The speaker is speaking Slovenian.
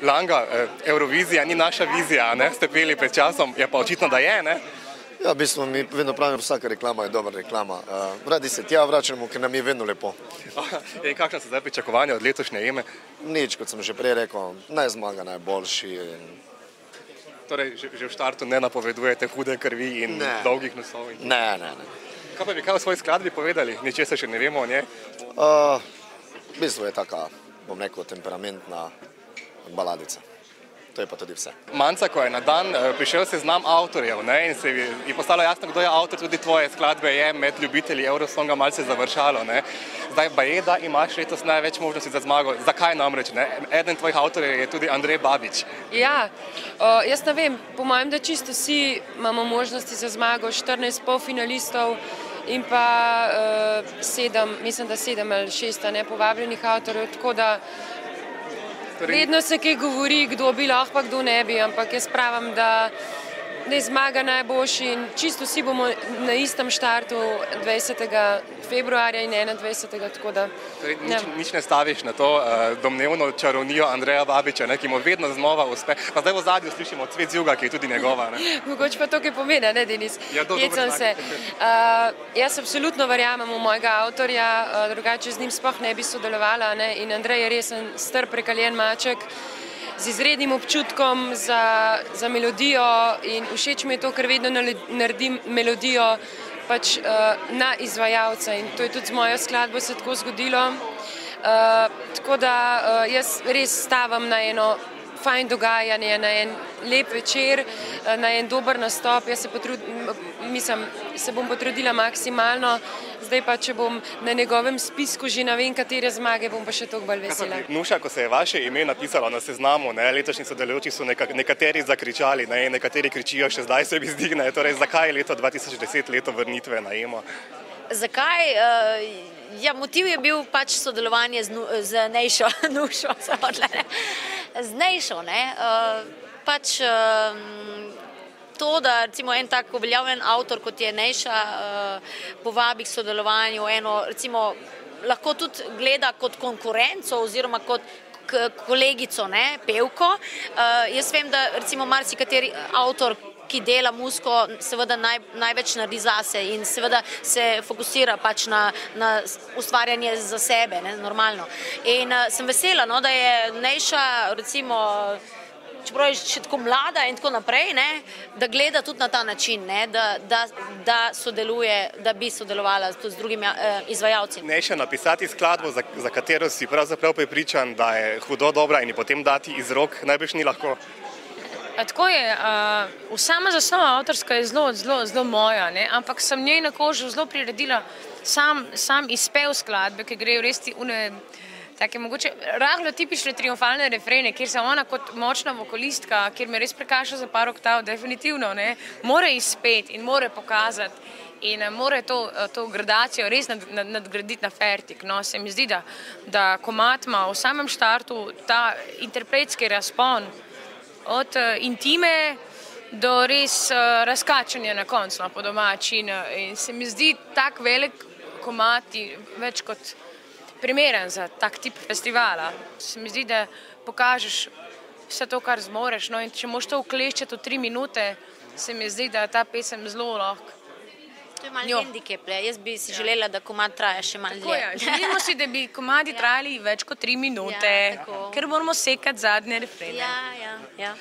Langa, Eurovizija ni naša vizija, ne? Ste peli pred časom, je pa očitno, da je, ne? Ja, v bistvu mi vedno pravimo, vsaka reklama je dobra reklama. Radi se tja vračamo, ker nam je vedno lepo. In kakšna so zdaj pričakovanja od letošnje Eme? Nič, kot sem že prej rekel, naj zmaga najboljši. Torej, že v štartu ne napovedujete hude krvi in dolgih nosov? Ne. Kaj pa bi kaj o svoji skladbi povedali? Ničesar še ne vemo o njej? V bistvu je taka, bom rekel, temperamentna baladica. To je pa tudi vse. Manca, ko je na dan prišel seznam avtorjev, ne, in se je postalo jasno, kdo je avtor, tudi tvoje skladbe je med ljubitelji Eurosonga malce završalo, ne. Zdaj pa je, da imaš letos največ možnosti za zmago. Zakaj namreč, ne? Eden tvojih avtorjev je tudi Andrej Babič. Ja, jaz ne vem, po mojem, da čisto vsi imamo možnosti za zmago, 14 polfinalistov in pa 7 ali 6 nepovabljenih avtorjev, tako da vedno se kaj govori, kdo bi lahko, pa kdo ne bi, ampak jaz pravim, da ne zmaga najboljši in čisto vsi bomo na istem štartu 20. februarja in 21. tako da... Nič ne staviš na to domnevno čarovnijo Andreja Babiča, ki mu vedno znova uspe. Pa zdaj v ozadju slišimo Cvet z juga, ki je tudi njegova, ne? Mogoče pa to kaj pomeni, ne, Denis? Ja, dobro se. Jaz absolutno verjamem v mojega avtorja, drugače z njim sploh ne bi sodelovala, ne, in Andrej je resen star prekaljen maček, z izrednim občutkom za melodijo in všeč mi je to, ker vedno naredim melodijo pač na izvajalca in to je tudi z mojo skladbo se tako zgodilo. Tako da jaz res stavim na eno fajn dogajanje, na en lep večer, na en dober nastop. Jaz se bom potrudila maksimalno, zdaj pa, če bom na njegovem spisku že ne vem, katere zmage, bom pa še toliko bolj vesela. Nuša, ko se je vaše ime napisalo na seznamu, letošnji sodelujoči so nekateri zakričali, nekateri kričijo, še zdaj se mi zdi, torej zakaj je leto 2010 leto vrnitve na Emo? Zakaj? Ja, motiv je bil pač sodelovanje z Nejšo, Nušo, z Nejšo, ne. Pač to, da recimo en tak uveljavljen avtor, kot je Nejša, povabi k sodelovanju, recimo lahko tudi gleda kot konkurenco oziroma kot kolegico, ne, pevko. Jaz vem, da recimo marsikateri avtor, ki dela muziko, seveda največ naredi zase in seveda se fokusira pač na ustvarjanje za sebe, ne, normalno. In sem vesela, no, da je Nejša, recimo, čeprav je še tako mlada in tako naprej, ne, da gleda tudi na ta način, ne, da sodeluje, da bi sodelovala tudi z drugimi izvajalci. Nejša, napisati skladbo, za katero si pravzaprav prepričan, da je hudo dobra in potem dati iz rok, najbrž ni lahko. Tako je, sama zasnova avtorska je zelo moja, ne, ampak sem njej na kožo zelo priredila sam izpev skladbe, ki gre v res take mogoče rahlo tipične triumfalne refrene, kjer se ona kot močna vokalistka, kjer me res prekaša za par oktav, definitivno, ne, more izpeti in more pokazati in more to gradacijo res nadgraditi na fertik. No, se mi zdi, da komad ima v samem štartu ta interpretski razpon, od intime do res razkačanja na koncu, po domači. In se mi zdi tak velik komad več kot primeren za tak tip festivala. Se mi zdi, da pokažeš vse to, kar zmoreš. No, in če moš to ukleščati v 3 minute, se mi zdi, da je ta pesem zelo lahko. To je malo hendikep, jaz bi si želela, da komad traja še malo dlje. Želimo si, da bi komadi trajali več kot 3 minute, ker moramo sekati zadnje refrene. Ja.